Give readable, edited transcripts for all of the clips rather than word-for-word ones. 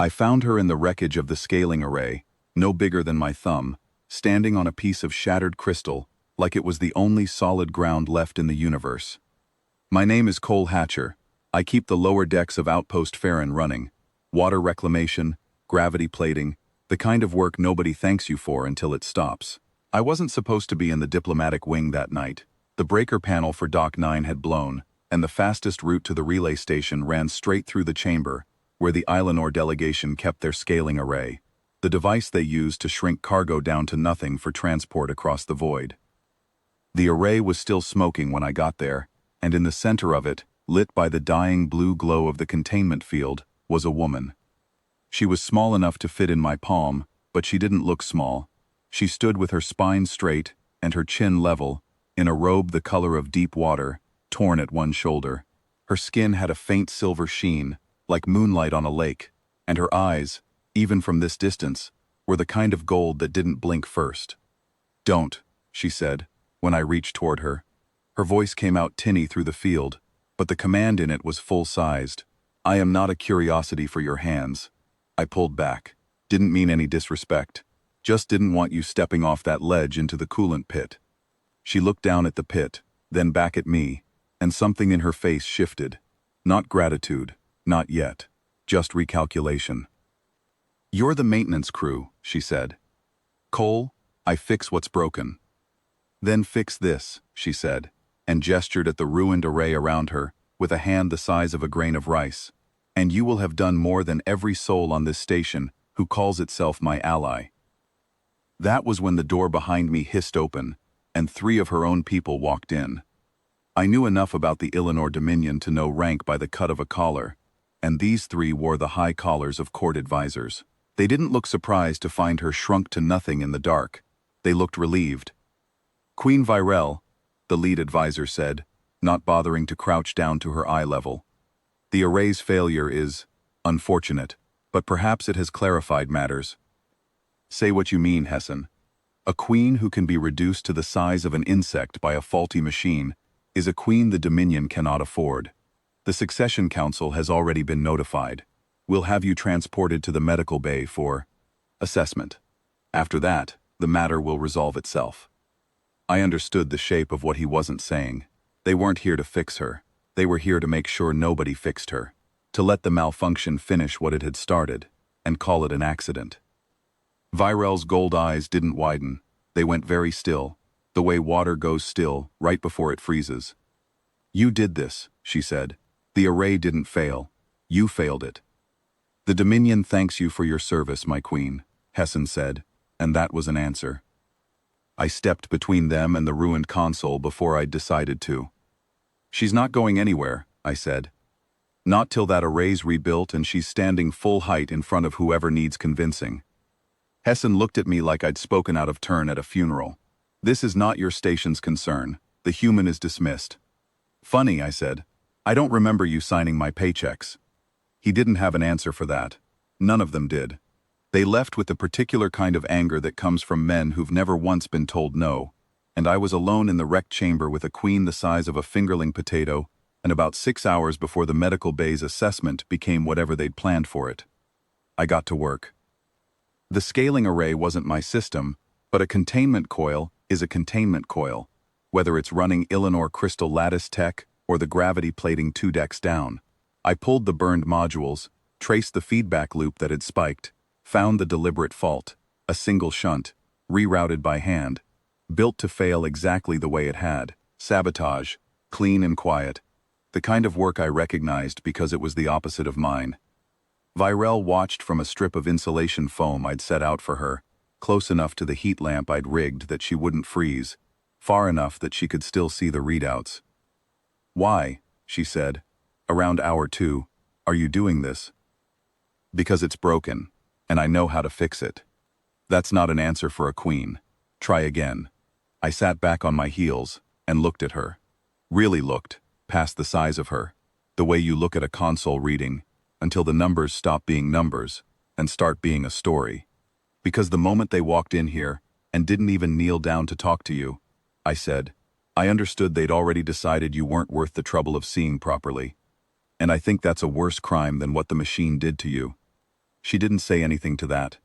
I found her in the wreckage of the scaling array, no bigger than my thumb, standing on a piece of shattered crystal, like it was the only solid ground left in the universe. My name is Cole Hatcher. I keep the lower decks of Outpost Farron running. Water reclamation, gravity plating, the kind of work nobody thanks you for until it stops. I wasn't supposed to be in the diplomatic wing that night. The breaker panel for Dock 9 had blown, and the fastest route to the relay station ran straight through the chamber, where the Ilanor delegation kept their scaling array, the device they used to shrink cargo down to nothing for transport across the void. The array was still smoking when I got there, and in the center of it, lit by the dying blue glow of the containment field, was a woman. She was small enough to fit in my palm, but she didn't look small. She stood with her spine straight and her chin level, in a robe the color of deep water, torn at one shoulder. Her skin had a faint silver sheen, like moonlight on a lake, and her eyes, even from this distance, were the kind of gold that didn't blink first. "Don't," she said, when I reached toward her. Her voice came out tinny through the field, but the command in it was full-sized. "I am not a curiosity for your hands." I pulled back. Didn't mean any disrespect. Just didn't want you stepping off that ledge into the coolant pit. She looked down at the pit, then back at me, and something in her face shifted. Not gratitude, not yet. Just recalculation. "You're the maintenance crew," she said. "Cole, I fix what's broken." "Then fix this," she said, and gestured at the ruined array around her, with a hand the size of a grain of rice. "And you will have done more than every soul on this station who calls itself my ally." That was when the door behind me hissed open, and 3 of her own people walked in. I knew enough about the Ilanor Dominion to know rank by the cut of a collar, and these 3 wore the high collars of court advisors. They didn't look surprised to find her shrunk to nothing in the dark. They looked relieved. "Queen Virel," the lead advisor said, not bothering to crouch down to her eye level. "The array's failure is unfortunate, but perhaps it has clarified matters." "Say what you mean, Hessen. A queen who can be reduced to the size of an insect by a faulty machine is a queen the Dominion cannot afford. The Succession Council has already been notified. We'll have you transported to the medical bay for assessment. After that, the matter will resolve itself." I understood the shape of what he wasn't saying. They weren't here to fix her. They were here to make sure nobody fixed her. To let the malfunction finish what it had started, and call it an accident. Virel's gold eyes didn't widen. They went very still, the way water goes still right before it freezes. "You did this," she said. "The array didn't fail. You failed it." "The Dominion thanks you for your service, my queen," Hessen said, and that was an answer. I stepped between them and the ruined console before I'd decided to. "She's not going anywhere," I said. "Not till that array's rebuilt and she's standing full height in front of whoever needs convincing." Hessen looked at me like I'd spoken out of turn at a funeral. "This is not your station's concern. The human is dismissed." "Funny," I said. "I don't remember you signing my paychecks." He didn't have an answer for that. None of them did. They left with the particular kind of anger that comes from men who've never once been told no, and I was alone in the wrecked chamber with a queen the size of a fingerling potato, and about 6 hours before the medical bay's assessment became whatever they'd planned for it. I got to work. The scaling array wasn't my system, but a containment coil is a containment coil, whether it's running Ilanor crystal lattice tech or the gravity plating 2 decks down. I pulled the burned modules, traced the feedback loop that had spiked, found the deliberate fault, a single shunt, rerouted by hand, built to fail exactly the way it had, sabotage, clean and quiet, the kind of work I recognized because it was the opposite of mine. Virel watched from a strip of insulation foam I'd set out for her, close enough to the heat lamp I'd rigged that she wouldn't freeze, far enough that she could still see the readouts. "Why," she said, "around hour 2, are you doing this?" "Because it's broken, and I know how to fix it." "That's not an answer for a queen. Try again." I sat back on my heels and looked at her. Really looked, past the size of her, the way you look at a console reading, until the numbers stop being numbers and start being a story. Because the moment they walked in here, and didn't even kneel down to talk to you, I said, I understood they'd already decided you weren't worth the trouble of seeing properly. And I think that's a worse crime than what the machine did to you. She didn't say anything to that.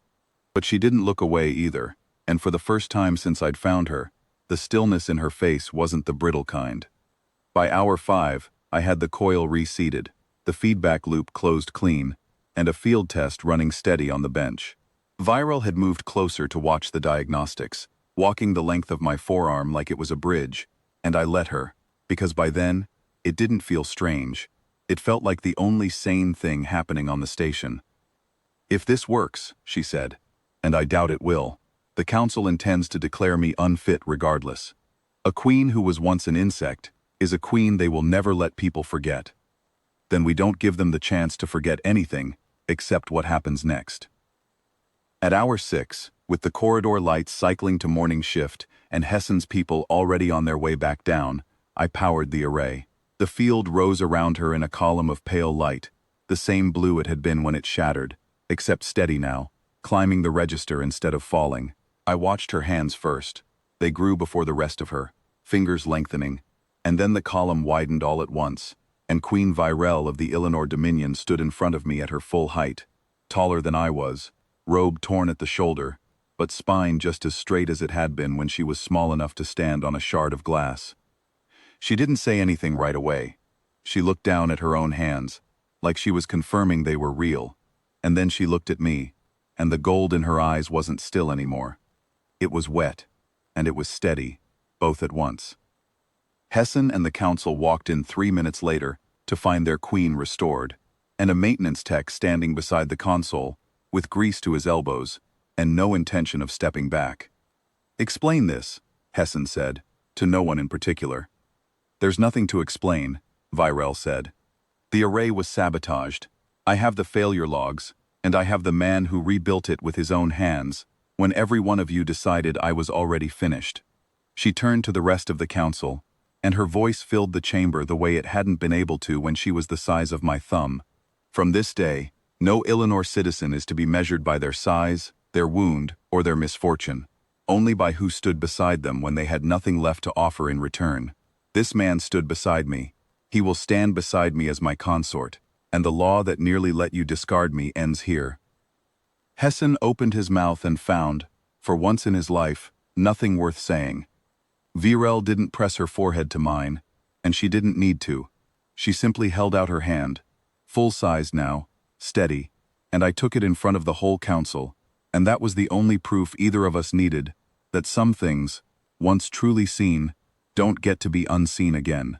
But she didn't look away either, and for the first time since I'd found her, the stillness in her face wasn't the brittle kind. By hour 5, I had the coil reseated, the feedback loop closed clean, and a field test running steady on the bench. Viral had moved closer to watch the diagnostics, walking the length of my forearm like it was a bridge, and I let her, because by then, it didn't feel strange. It felt like the only sane thing happening on the station. "If this works," she said, "and I doubt it will, the council intends to declare me unfit regardless. A queen who was once an insect is a queen they will never let people forget. Then we don't give them the chance to forget anything except what happens next." At hour 6, with the corridor lights cycling to morning shift and Hessen's people already on their way back down, I powered the array. The field rose around her in a column of pale light, the same blue it had been when it shattered, except steady now, climbing the register instead of falling. I watched her hands first. They grew before the rest of her, fingers lengthening, and then the column widened all at once, and Queen Virel of the Illinois Dominion stood in front of me at her full height, taller than I was, robe torn at the shoulder, but spine just as straight as it had been when she was small enough to stand on a shard of glass. She didn't say anything right away. She looked down at her own hands, like she was confirming they were real, and then she looked at me, and the gold in her eyes wasn't still anymore. It was wet, and it was steady, both at once. Hessen and the council walked in 3 minutes later to find their queen restored, and a maintenance tech standing beside the console, with grease to his elbows, and no intention of stepping back. "Explain this," Hessen said, to no one in particular. "There's nothing to explain," Virel said. "The array was sabotaged. I have the failure logs, and I have the man who rebuilt it with his own hands, when every one of you decided I was already finished." She turned to the rest of the council, and her voice filled the chamber the way it hadn't been able to when she was the size of my thumb. "From this day, no Illinois citizen is to be measured by their size, their wound, or their misfortune, only by who stood beside them when they had nothing left to offer in return. This man stood beside me. He will stand beside me as my consort, and the law that nearly let you discard me ends here." Hessen opened his mouth and found, for once in his life, nothing worth saying. Virel didn't press her forehead to mine, and she didn't need to. She simply held out her hand, full-sized now, steady, and I took it in front of the whole council, and that was the only proof either of us needed, that some things, once truly seen, don't get to be unseen again.